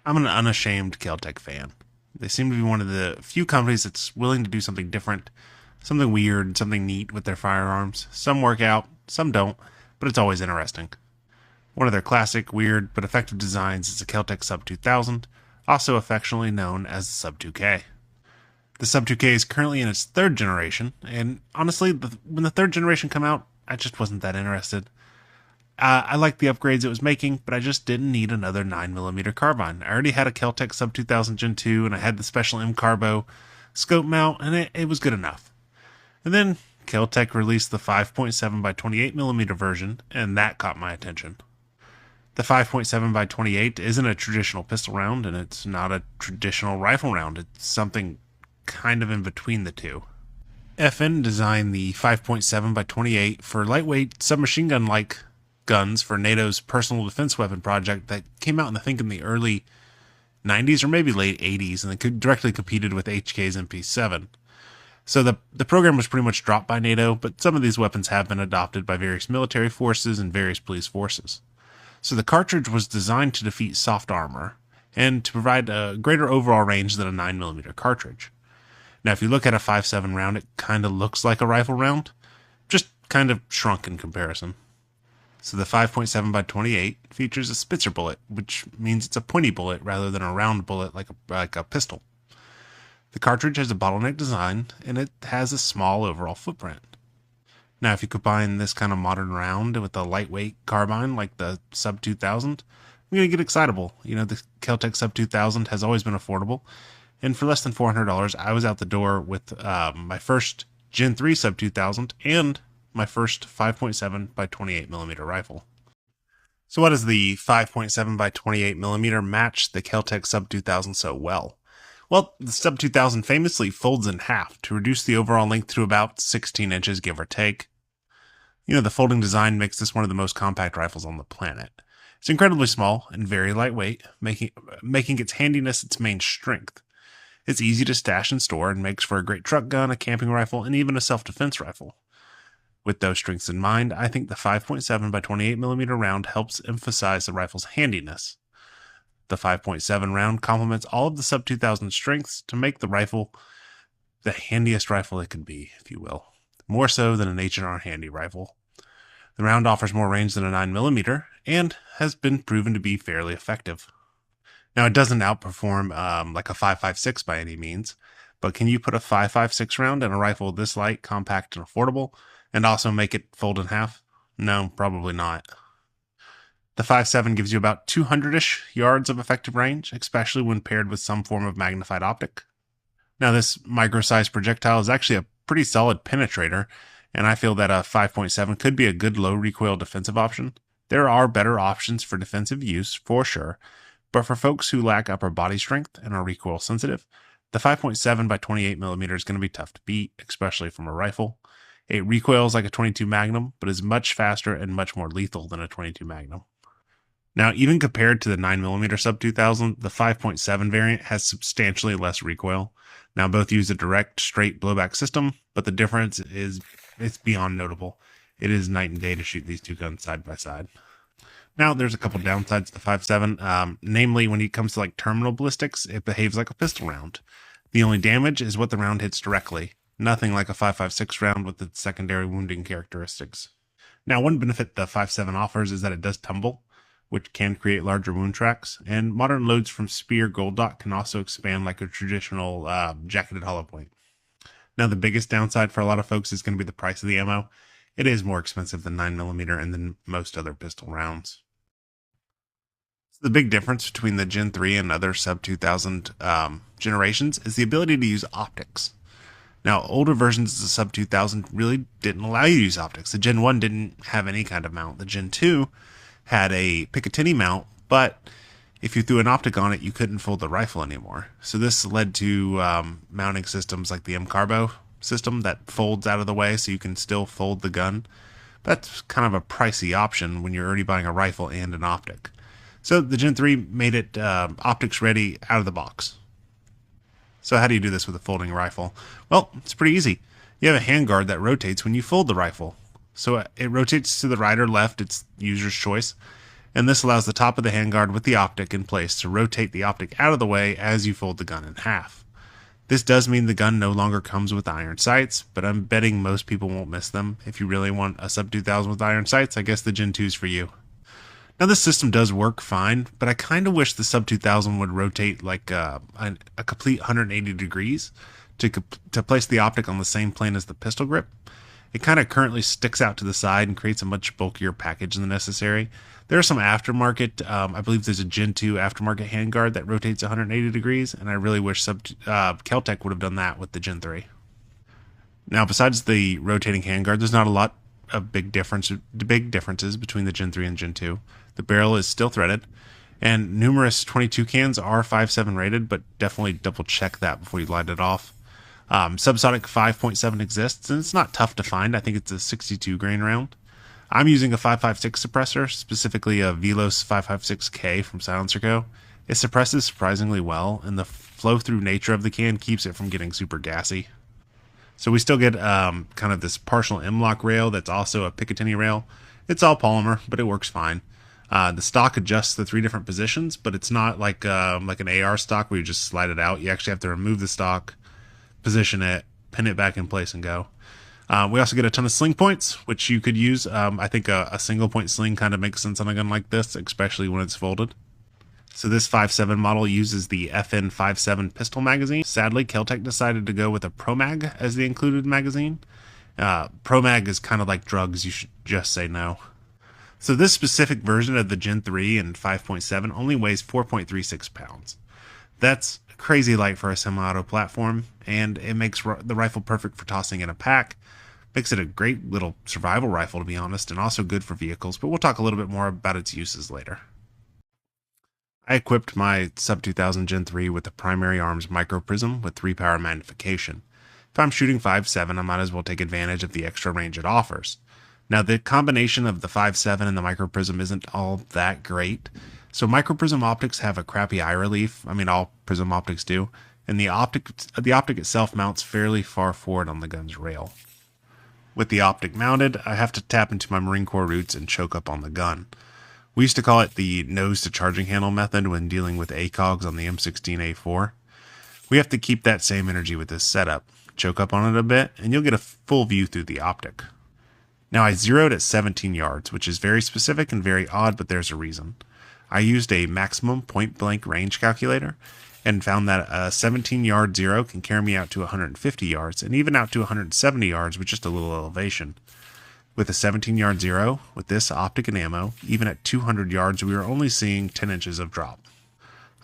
I'm an unashamed KelTec fan. They seem to be one of the few companies that's willing to do something different, something weird, something neat with their firearms. Some work out, some don't, but it's always interesting. One of their classic, weird, but effective designs is the KelTec Sub 2000, also affectionately known as the Sub 2K. The Sub 2K is currently in its third generation, and honestly, when the third generation came out, I just wasn't that interested. I liked the upgrades it was making, but I just didn't need another 9mm carbine. I already had a KelTec Sub 2000 Gen 2, and I had the special M Carbo scope mount, and it was good enough. And then KelTec released the 5.7 by 28mm version, and that caught my attention. The 5.7 by 28 isn't a traditional pistol round, and it's not a traditional rifle round. It's something kind of in between the two. FN designed the 5.7 by 28 for lightweight submachine gun-like guns for NATO's personal defense weapon project that came out in the early 90s or maybe late 80s, and they directly competed with HK's MP7. So the program was pretty much dropped by NATO, but some of these weapons have been adopted by various military forces and various police forces. So the cartridge was designed to defeat soft armor and to provide a greater overall range than a 9mm cartridge. Now, if you look at a 5.7 round, it kind of looks like a rifle round, just kind of shrunk in comparison. So the 5.7 by 28 features a Spitzer bullet, which means it's a pointy bullet rather than a round bullet like a pistol. The cartridge has a bottleneck design, and it has a small overall footprint. Now, if you combine this kind of modern round with a lightweight carbine like the Sub 2000, I'm going to get excitable. You know, the KelTec Sub 2000 has always been affordable, and for less than $400, I was out the door with my first Gen 3 Sub 2000 and my first 5.7 by 28mm rifle. So why does the 5.7 by 28mm match the KelTec Sub 2000 so well? Well, the Sub 2000 famously folds in half to reduce the overall length to about 16 inches, give or take. You know, the folding design makes this one of the most compact rifles on the planet. It's incredibly small and very lightweight, making its handiness its main strength. It's easy to stash and store and makes for a great truck gun, a camping rifle, and even a self-defense rifle. With those strengths in mind, I think the 5.7 by 28mm round helps emphasize the rifle's handiness. The 5.7 round complements all of the Sub 2000 strengths to make the rifle the handiest rifle it could be, if you will. More so than an H&R handy rifle. The round offers more range than a 9mm and has been proven to be fairly effective. Now, it doesn't outperform like a 5.56 by any means, but can you put a 5.56 round in a rifle this light, compact, and affordable, and also make it fold in half? No, probably not. The 5.7 gives you about 200-ish yards of effective range, especially when paired with some form of magnified optic. Now, this micro-sized projectile is actually a pretty solid penetrator, and I feel that a 5.7 could be a good low recoil defensive option. There are better options for defensive use, for sure, but for folks who lack upper body strength and are recoil sensitive, the 5.7 by 28mm is going to be tough to beat, especially from a rifle. It recoils like a 22 Magnum, but is much faster and much more lethal than a 22 Magnum. Now, even compared to the 9mm Sub 2000, the 5.7 variant has substantially less recoil. Now, both use a direct, straight blowback system, but the difference is it's beyond notable. It is night and day to shoot these two guns side by side. Now, there's a couple downsides to the 5.7, namely when it comes to like terminal ballistics, it behaves like a pistol round. The only damage is what the round hits directly, nothing like a 5.56 round with its secondary wounding characteristics. Now, one benefit the 5.7 offers is that it does tumble, which can create larger wound tracks, and modern loads from Spear Gold Dot can also expand like a traditional jacketed hollow point. Now, the biggest downside for a lot of folks is going to be the price of the ammo. It is more expensive than 9mm and than most other pistol rounds. So the big difference between the Gen 3 and other Sub 2000 generations is the ability to use optics. Now, older versions of the Sub 2000 really didn't allow you to use optics. The Gen 1 didn't have any kind of mount. The Gen 2 had a Picatinny mount, but if you threw an optic on it, you couldn't fold the rifle anymore. So this led to mounting systems like the M Carbo system that folds out of the way so you can still fold the gun. That's kind of a pricey option when you're already buying a rifle and an optic. So the Gen 3 made it optics ready out of the box. So how do you do this with a folding rifle? Well, it's pretty easy. You have a handguard that rotates when you fold the rifle. So it rotates to the right or left, it's user's choice. and this allows the top of the handguard with the optic in place to rotate the optic out of the way as you fold the gun in half. This does mean the gun no longer comes with iron sights, but I'm betting most people won't miss them. If you really want a sub 2000 with iron sights, I guess the Gen 2 is for you. Now this system does work fine, but I kind of wish the sub 2000 would rotate like a complete 180 degrees to place the optic on the same plane as the pistol grip. It kind of currently sticks out to the side and creates a much bulkier package than necessary. There are some aftermarket, I believe there's a Gen 2 aftermarket handguard that rotates 180 degrees, and I really wish KelTec would have done that with the Gen 3. Now, besides the rotating handguard, there's not a lot of big differences between the Gen 3 and Gen 2. The barrel is still threaded, and numerous 22 cans are 5.7 rated, but definitely double check that before you light it off. Subsonic 5.7 exists, and it's not tough to find. I think it's a 62 grain round. I'm using a 5.56 suppressor, specifically a Velos 5.56K from Silencer Co. It suppresses surprisingly well, and the flow-through nature of the can keeps it from getting super gassy. So we still get kind of this partial M-lock rail that's also a Picatinny rail. It's all polymer, but it works fine. The stock adjusts the 3 different positions, but it's not like an AR stock where you just slide it out. You actually have to remove the stock, position it, pin it back in place, and go. We also get a ton of sling points, which you could use. I think a single point sling kind of makes sense on a gun like this, especially when it's folded. So this 5.7 model uses the FN 5.7 pistol magazine. Sadly, KelTec decided to go with a Pro Mag as the included magazine. Pro Mag is kind of like drugs, you should just say no. So this specific version of the Gen 3 and 5.7 only weighs 4.36 pounds. That's crazy light for a semi-auto platform, and it makes the rifle perfect for tossing in a pack. Makes it a great little survival rifle, to be honest, and also good for vehicles, but we'll talk a little bit more about its uses later. I equipped my sub 2000 Gen 3 with the Primary Arms Micro Prism with 3 power magnification. If I'm shooting 5.7, I might as well take advantage of the extra range it offers. Now, the combination of the 5.7 and the Micro Prism isn't all that great. So Micro Prism optics have a crappy eye relief. I mean, all Prism optics do. And the optic itself mounts fairly far forward on the gun's rail. With the optic mounted, I have to tap into my Marine Corps roots and choke up on the gun. We used to call it the nose to charging handle method when dealing with ACOGs on the M16A4. We have to keep that same energy with this setup. Choke up on it a bit, and you'll get a full view through the optic. Now, I zeroed at 17 yards, which is very specific and very odd, but there's a reason. I used a maximum point-blank range calculator and found that a 17-yard zero can carry me out to 150 yards and even out to 170 yards with just a little elevation. With a 17-yard zero, with this optic and ammo, even at 200 yards, we were only seeing 10 inches of drop.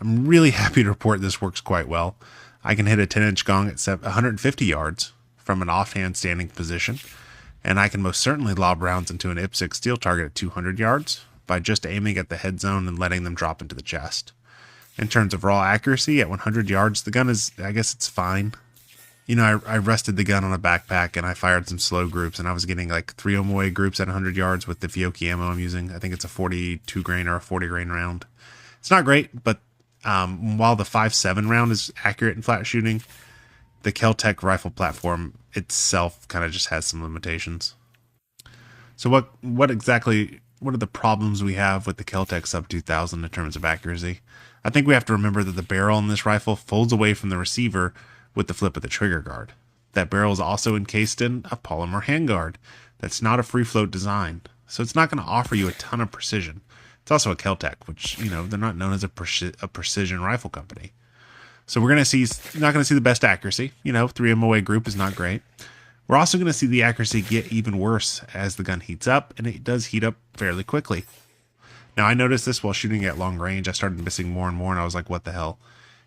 I'm really happy to report this works quite well. I can hit a 10-inch gong at 150 yards from an offhand standing position, and I can most certainly lob rounds into an IPSC steel target at 200 yards by just aiming at the head zone and letting them drop into the chest. In terms of raw accuracy, at 100 yards, the gun is, I guess it's fine. You know, I rested the gun on a backpack and I fired some slow groups, and I was getting like 3 Omoe groups at 100 yards with the Fiocchi ammo I'm using. I think it's a 42 grain or a 40 grain round. It's not great, but while the 5.7 round is accurate in flat shooting, the KelTec rifle platform itself kind of just has some limitations. So what are the problems we have with the KelTec Sub 2000 in terms of accuracy? I think we have to remember that the barrel in this rifle folds away from the receiver with the flip of the trigger guard. That barrel is also encased in a polymer handguard. That's not a free float design, so it's not going to offer you a ton of precision. It's also a KelTec, which, you know, they're not known as a precision rifle company. So we're not going to see the best accuracy. You know, 3 MOA group is not great. We're also going to see the accuracy get even worse as the gun heats up, and it does heat up fairly quickly. Now, I noticed this while shooting at long range. I started missing more and more, and I was like, what the hell?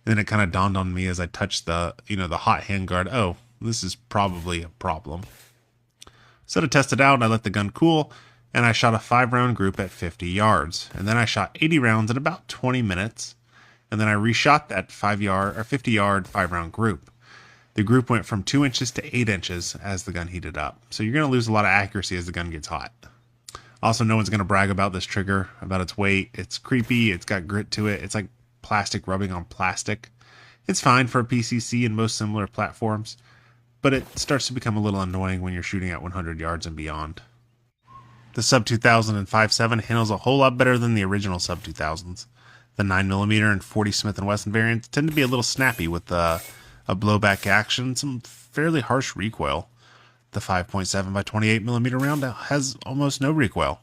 And then it kind of dawned on me as I touched the hot handguard. Oh, this is probably a problem. So to test it out, I let the gun cool, and I shot a 5-round group at 50 yards. And then I shot 80 rounds in about 20 minutes. And then I reshot that 50-yard 5-round group. The group went from 2 inches to 8 inches as the gun heated up. So you're going to lose a lot of accuracy as the gun gets hot. Also, no one's going to brag about this trigger, about its weight. It's creepy. It's got grit to it. It's like plastic rubbing on plastic. It's fine for a PCC and most similar platforms, but it starts to become a little annoying when you're shooting at 100 yards and beyond. The Sub 2000 and 5.7 handles a whole lot better than the original Sub 2000s. The 9mm and 40 Smith & Wesson variants tend to be a little snappy with a blowback action and some fairly harsh recoil. The 5.7x28mm round has almost no recoil.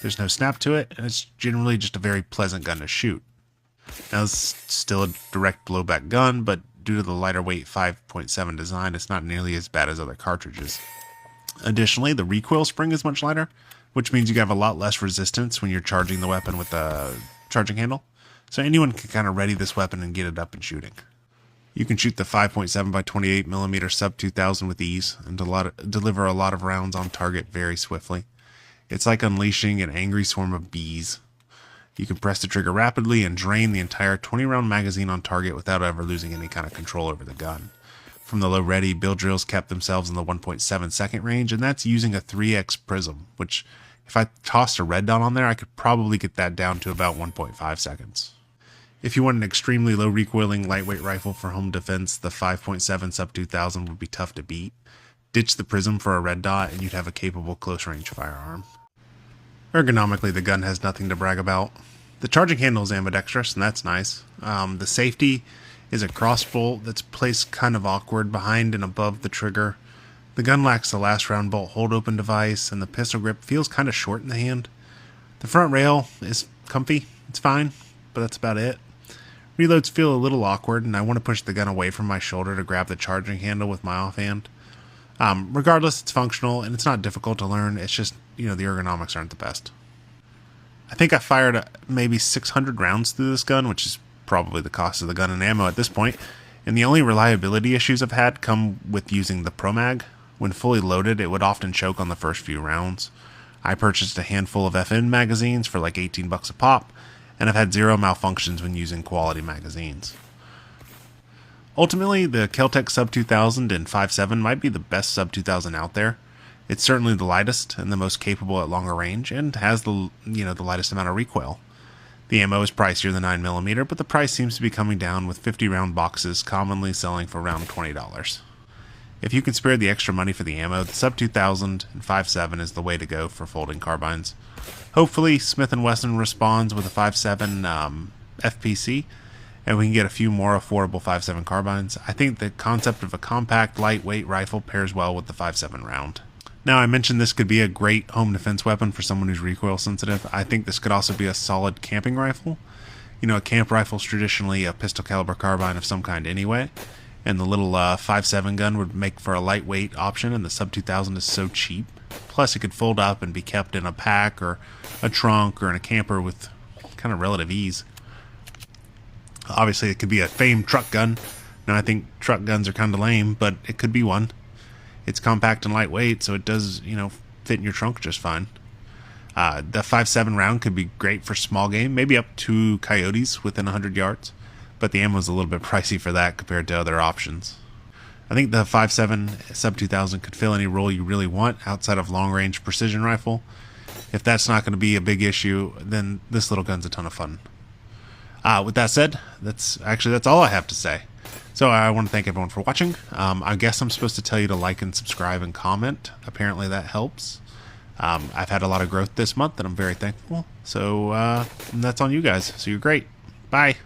There's no snap to it, and it's generally just a very pleasant gun to shoot. Now, it's still a direct blowback gun, but due to the lighter weight 5.7 design, it's not nearly as bad as other cartridges. Additionally, the recoil spring is much lighter, which means you have a lot less resistance when you're charging the weapon with the charging handle. So anyone can kind of ready this weapon and get it up and shooting. You can shoot the 5.7x28mm Sub 2000 with ease and deliver a lot of rounds on target very swiftly. It's like unleashing an angry swarm of bees. You can press the trigger rapidly and drain the entire 20-round magazine on target without ever losing any kind of control over the gun. From the low ready, Bill drills kept themselves in the 1.7 second range, and that's using a 3x prism, which if I tossed a red dot on there, I could probably get that down to about 1.5 seconds. If you want an extremely low recoiling lightweight rifle for home defense, the 5.7 Sub 2000 would be tough to beat. Ditch the prism for a red dot and you'd have a capable close range firearm. Ergonomically, the gun has nothing to brag about. The charging handle is ambidextrous, and that's nice. The safety is a cross bolt that's placed kind of awkward behind and above the trigger. The gun lacks the last round bolt hold open device, and the pistol grip feels kind of short in the hand. The front rail is comfy, it's fine, but that's about it. Reloads feel a little awkward, and I want to push the gun away from my shoulder to grab the charging handle with my offhand. Regardless, it's functional, and it's not difficult to learn. It's just, the ergonomics aren't the best. I think I fired maybe 600 rounds through this gun, which is probably the cost of the gun and ammo at this point, and the only reliability issues I've had come with using the Pro Mag. When fully loaded, it would often choke on the first few rounds. I purchased a handful of FN magazines for like $18 a pop, and I've had zero malfunctions when using quality magazines. Ultimately, the KelTec Sub 2000 and 5.7 might be the best Sub 2000 out there. It's certainly the lightest and the most capable at longer range, and has the lightest amount of recoil. The ammo is pricier than 9mm, but the price seems to be coming down with 50-round boxes commonly selling for around $20. If you can spare the extra money for the ammo, the Sub 2000 and 5.7 is the way to go for folding carbines. Hopefully, Smith & Wesson responds with a 5.7 FPC, and we can get a few more affordable 5.7 carbines. I think the concept of a compact, lightweight rifle pairs well with the 5.7 round. Now, I mentioned this could be a great home defense weapon for someone who's recoil sensitive. I think this could also be a solid camping rifle. A camp rifle is traditionally a pistol caliber carbine of some kind anyway, and the little 5.7 gun would make for a lightweight option, and the Sub 2000 is so cheap. Plus, it could fold up and be kept in a pack or a trunk or in a camper with kind of relative ease. Obviously, it could be a famed truck gun. Now, I think truck guns are kind of lame, but it could be one. It's compact and lightweight, so it does, fit in your trunk just fine. The 5.7 round could be great for small game, maybe up to coyotes within 100 yards, but the ammo is a little bit pricey for that compared to other options. I think the 5.7 Sub 2000 could fill any role you really want outside of long-range precision rifle. If that's not going to be a big issue, then this little gun's a ton of fun. With that said, that's all I have to say. So I want to thank everyone for watching. I guess I'm supposed to tell you to like and subscribe and comment. Apparently that helps. I've had a lot of growth this month, and I'm very thankful. So that's on you guys. So you're great. Bye.